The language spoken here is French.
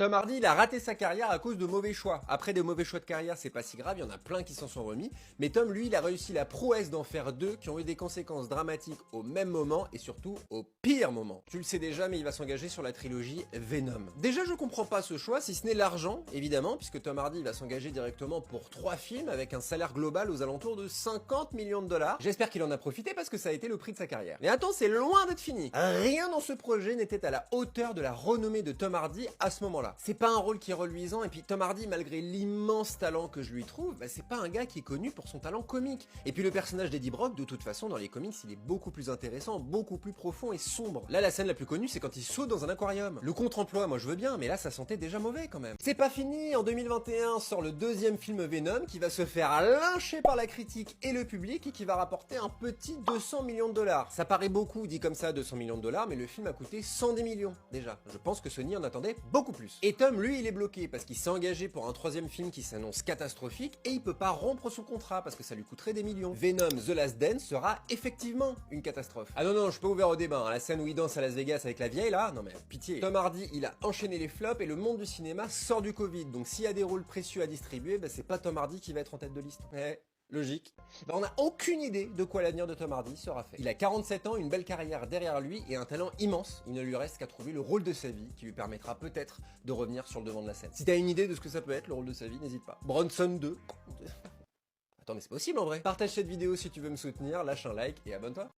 Tom Hardy, il a raté sa carrière à cause de mauvais choix. Après des mauvais choix de carrière, c'est pas si grave, il y en a plein qui s'en sont remis. Mais Tom, lui, il a réussi la prouesse d'en faire deux qui ont eu des conséquences dramatiques au même moment et surtout au pire moment. Tu le sais déjà, mais il va s'engager sur la trilogie Venom. Déjà, je comprends pas ce choix, si ce n'est l'argent, évidemment, puisque Tom Hardy va s'engager directement pour 3 films avec un salaire global aux alentours de 50 millions de dollars. J'espère qu'il en a profité parce que ça a été le prix de sa carrière. Mais attends, c'est loin d'être fini. Rien dans ce projet n'était à la hauteur de la renommée de Tom Hardy à ce moment-là. C'est pas un rôle qui est reluisant, et puis Tom Hardy, malgré l'immense talent que je lui trouve, c'est pas un gars qui est connu pour son talent comique. Et puis le personnage d'Eddie Brock, de toute façon, dans les comics, il est beaucoup plus intéressant, beaucoup plus profond et sombre. Là, la scène la plus connue, c'est quand il saute dans un aquarium. Le contre-emploi, moi je veux bien, mais là ça sentait déjà mauvais quand même. C'est pas fini, en 2021 sort le deuxième film Venom qui va se faire lyncher par la critique et le public et qui va rapporter un petit 200 millions de dollars. Ça paraît beaucoup dit comme ça, 200 millions de dollars, mais le film a coûté 110 millions déjà. Je pense que Sony en attendait beaucoup plus. Et Tom, lui, il est bloqué parce qu'il s'est engagé pour un troisième film qui s'annonce catastrophique et il peut pas rompre son contrat parce que ça lui coûterait des millions. Venom The Last Dance sera effectivement une catastrophe. Ah non, non, je suis pas ouvert au débat, hein. La scène où il danse à Las Vegas avec la vieille là, non mais pitié. Tom Hardy, il a enchaîné les flops et le monde du cinéma sort du Covid, donc s'il y a des rôles précieux à distribuer, c'est pas Tom Hardy qui va être en tête de liste. Logique. On n'a aucune idée de quoi l'avenir de Tom Hardy sera fait. Il a 47 ans, une belle carrière derrière lui et un talent immense. Il ne lui reste qu'à trouver le rôle de sa vie qui lui permettra peut-être de revenir sur le devant de la scène. Si t'as une idée de ce que ça peut être, le rôle de sa vie, n'hésite pas. Bronson 2. Attends, mais c'est possible en vrai. Partage cette vidéo si tu veux me soutenir, lâche un like et abonne-toi.